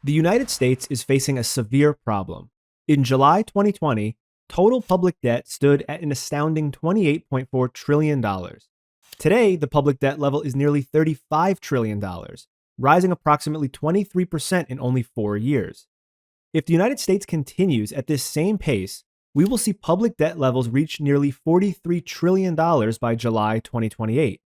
The United States is facing a severe problem. In July 2020, total public debt stood at an astounding $28.4 trillion. Today, the public debt level is nearly $35 trillion, rising approximately 23% in only 4 years. If the United States continues at this same pace, we will see public debt levels reach nearly $43 trillion by July 2028.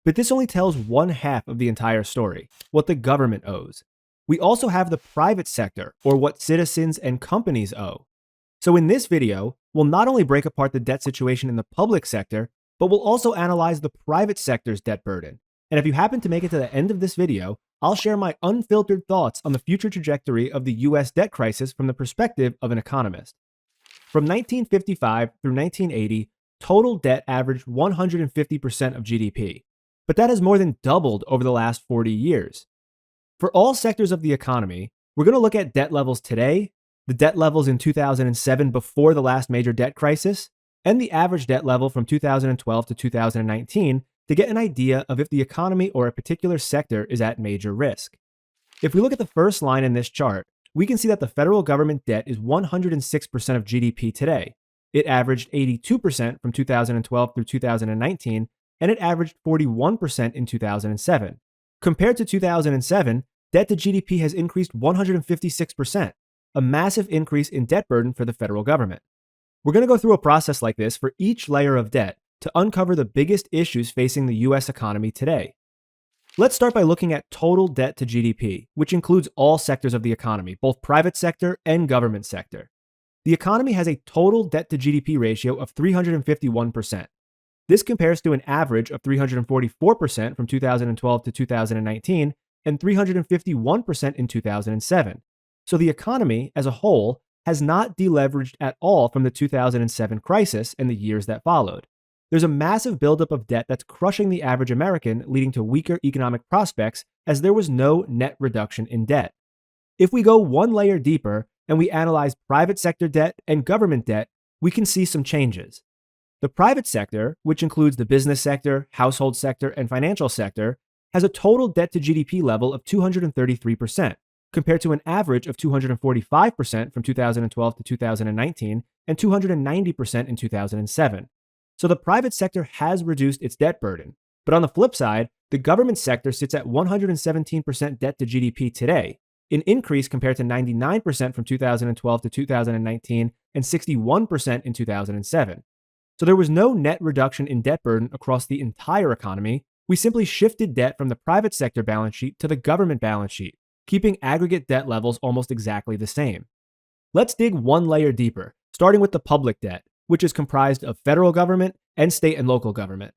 But this only tells one half of the entire story, what the government owes. We also have the private sector, or what citizens and companies owe. So in this video, we'll not only break apart the debt situation in the public sector, but we'll also analyze the private sector's debt burden. And if you happen to make it to the end of this video, I'll share my unfiltered thoughts on the future trajectory of the US debt crisis from the perspective of an economist. From 1955 through 1980, total debt averaged 150% of GDP, but that has more than doubled over the last 40 years. For all sectors of the economy, we're going to look at debt levels today, the debt levels in 2007 before the last major debt crisis, and the average debt level from 2012 to 2019 to get an idea of if the economy or a particular sector is at major risk. If we look at the first line in this chart, we can see that the federal government debt is 106% of GDP today. It averaged 82% from 2012 through 2019, and it averaged 41% in 2007. Compared to 2007, debt to GDP has increased 156%, a massive increase in debt burden for the federal government. We're going to go through a process like this for each layer of debt to uncover the biggest issues facing the US economy today. Let's start by looking at total debt to GDP, which includes all sectors of the economy, both private sector and government sector. The economy has a total debt to GDP ratio of 351%. This compares to an average of 344% from 2012 to 2019 and 351% in 2007. So the economy as a whole has not deleveraged at all from the 2007 crisis and the years that followed. There's a massive buildup of debt that's crushing the average American, leading to weaker economic prospects as there was no net reduction in debt. If we go one layer deeper and we analyze private sector debt and government debt, we can see some changes. The private sector, which includes the business sector, household sector, and financial sector, has a total debt to GDP level of 233%, compared to an average of 245% from 2012 to 2019 and 290% in 2007. So the private sector has reduced its debt burden. But on the flip side, the government sector sits at 117% debt to GDP today, an increase compared to 99% from 2012 to 2019 and 61% in 2007. So there was no net reduction in debt burden across the entire economy. We simply shifted debt from the private sector balance sheet to the government balance sheet, keeping aggregate debt levels almost exactly the same. Let's dig one layer deeper, starting with the public debt, which is comprised of federal government and state and local government.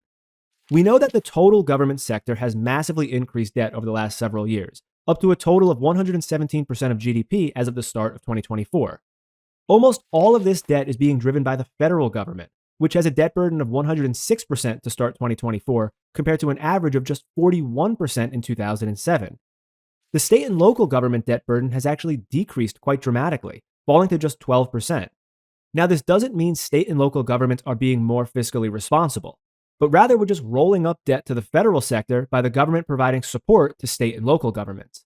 We know that the total government sector has massively increased debt over the last several years, up to a total of 117% of GDP as of the start of 2024. Almost all of this debt is being driven by the federal government, which has a debt burden of 106% to start 2024, compared to an average of just 41% in 2007. The state and local government debt burden has actually decreased quite dramatically, falling to just 12%. Now, this doesn't mean state and local governments are being more fiscally responsible, but rather we're just rolling up debt to the federal sector by the government providing support to state and local governments.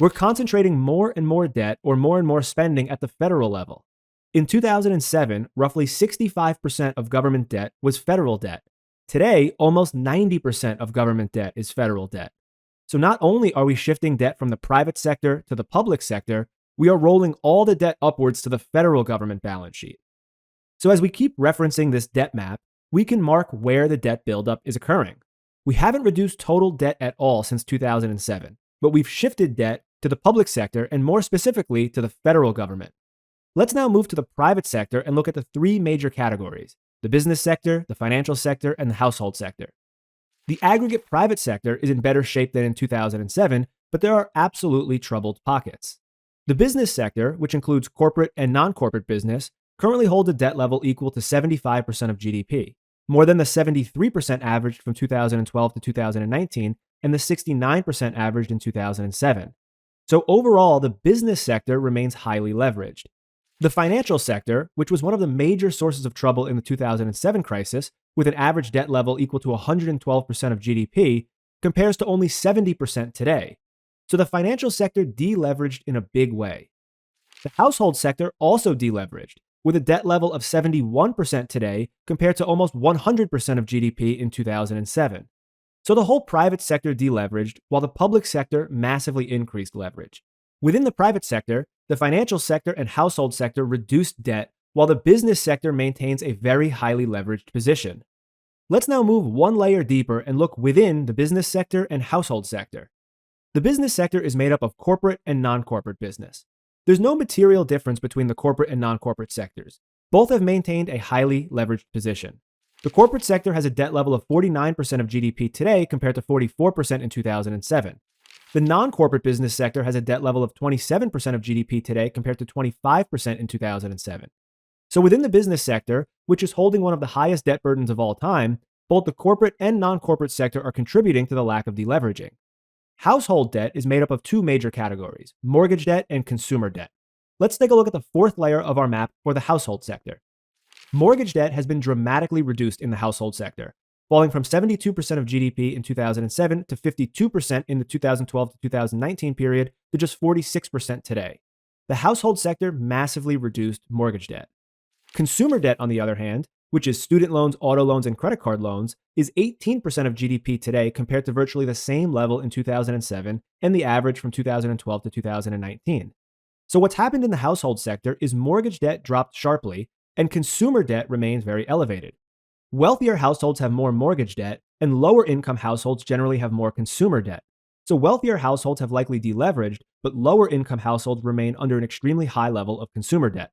We're concentrating more and more debt or more and more spending at the federal level. In 2007, roughly 65% of government debt was federal debt. Today, almost 90% of government debt is federal debt. So not only are we shifting debt from the private sector to the public sector, we are rolling all the debt upwards to the federal government balance sheet. So as we keep referencing this debt map, we can mark where the debt buildup is occurring. We haven't reduced total debt at all since 2007, but we've shifted debt to the public sector and more specifically to the federal government. Let's now move to the private sector and look at the three major categories: the business sector, the financial sector, and the household sector. The aggregate private sector is in better shape than in 2007, but there are absolutely troubled pockets. The business sector, which includes corporate and non-corporate business, currently holds a debt level equal to 75% of GDP, more than the 73% averaged from 2012 to 2019 and the 69% averaged in 2007. So overall, the business sector remains highly leveraged. The financial sector, which was one of the major sources of trouble in the 2007 crisis, with an average debt level equal to 112% of GDP, compares to only 70% today. So the financial sector deleveraged in a big way. The household sector also deleveraged, with a debt level of 71% today compared to almost 100% of GDP in 2007. So the whole private sector deleveraged, while the public sector massively increased leverage. Within the private sector, the financial sector and household sector reduced debt, while the business sector maintains a very highly leveraged position. Let's now move one layer deeper and look within the business sector and household sector. The business sector is made up of corporate and non-corporate business. There's no material difference between the corporate and non-corporate sectors. Both have maintained a highly leveraged position. The corporate sector has a debt level of 49% of GDP today compared to 44% in 2007. The non-corporate business sector has a debt level of 27% of GDP today compared to 25% in 2007. So within the business sector, which is holding one of the highest debt burdens of all time, both the corporate and non-corporate sector are contributing to the lack of deleveraging. Household debt is made up of two major categories: mortgage debt and consumer debt. Let's take a look at the fourth layer of our map for the household sector. Mortgage debt has been dramatically reduced in the household sector, falling from 72% of GDP in 2007 to 52% in the 2012 to 2019 period to just 46% today. The household sector massively reduced mortgage debt. Consumer debt, on the other hand, which is student loans, auto loans, and credit card loans, is 18% of GDP today compared to virtually the same level in 2007 and the average from 2012 to 2019. So what's happened in the household sector is mortgage debt dropped sharply and consumer debt remains very elevated. Wealthier households have more mortgage debt and lower income households generally have more consumer debt. So wealthier households have likely deleveraged, but lower income households remain under an extremely high level of consumer debt.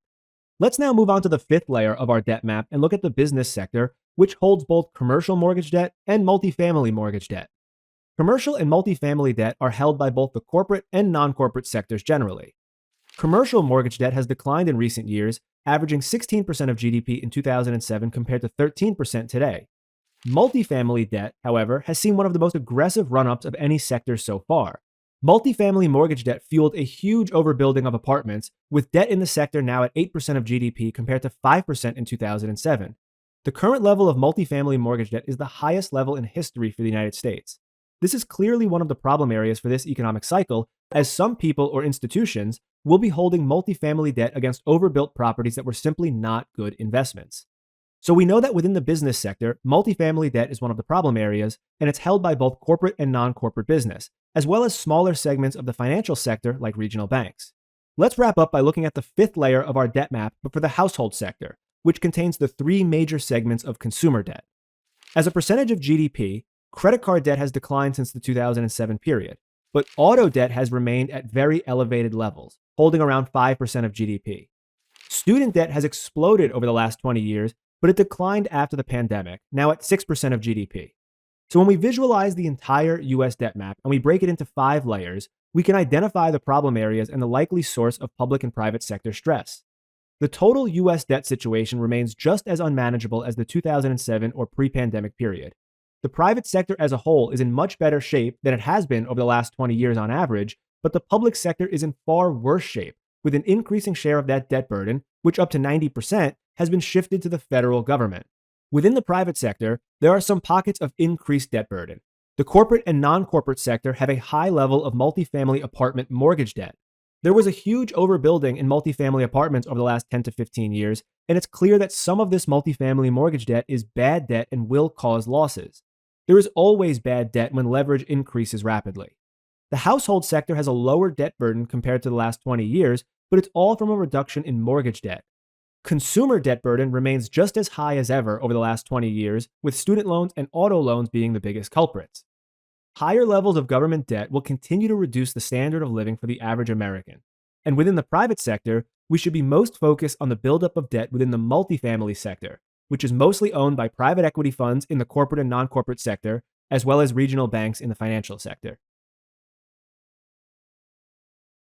Let's now move on to the fifth layer of our debt map and look at the business sector, which holds both commercial mortgage debt and multifamily mortgage debt. Commercial and multifamily debt are held by both the corporate and non-corporate sectors generally. Commercial mortgage debt has declined in recent years, averaging 16% of GDP in 2007 compared to 13% today. Multifamily debt, however, has seen one of the most aggressive run-ups of any sector so far. Multifamily mortgage debt fueled a huge overbuilding of apartments, with debt in the sector now at 8% of GDP compared to 5% in 2007. The current level of multifamily mortgage debt is the highest level in history for the United States. This is clearly one of the problem areas for this economic cycle, as some people or institutions will be holding multifamily debt against overbuilt properties that were simply not good investments. So we know that within the business sector, multifamily debt is one of the problem areas, and it's held by both corporate and non-corporate business, as well as smaller segments of the financial sector like regional banks. Let's wrap up by looking at the fifth layer of our debt map, but for the household sector, which contains the three major segments of consumer debt. As a percentage of GDP, credit card debt has declined since the 2007 period, but auto debt has remained at very elevated levels, holding around 5% of GDP. Student debt has exploded over the last 20 years, but it declined after the pandemic, now at 6% of GDP. So when we visualize the entire US debt map and we break it into 5 layers, we can identify the problem areas and the likely source of public and private sector stress. The total US debt situation remains just as unmanageable as the 2007 or pre-pandemic period. The private sector as a whole is in much better shape than it has been over the last 20 years on average, but the public sector is in far worse shape, with an increasing share of that debt burden, which up to 90%, has been shifted to the federal government. Within the private sector, there are some pockets of increased debt burden. The corporate and non-corporate sector have a high level of multifamily apartment mortgage debt. There was a huge overbuilding in multifamily apartments over the last 10 to 15 years, and it's clear that some of this multifamily mortgage debt is bad debt and will cause losses. There is always bad debt when leverage increases rapidly. The household sector has a lower debt burden compared to the last 20 years, but it's all from a reduction in mortgage debt. Consumer debt burden remains just as high as ever over the last 20 years, with student loans and auto loans being the biggest culprits. Higher levels of government debt will continue to reduce the standard of living for the average American. And within the private sector, we should be most focused on the buildup of debt within the multifamily sector, which is mostly owned by private equity funds in the corporate and non-corporate sector, as well as regional banks in the financial sector.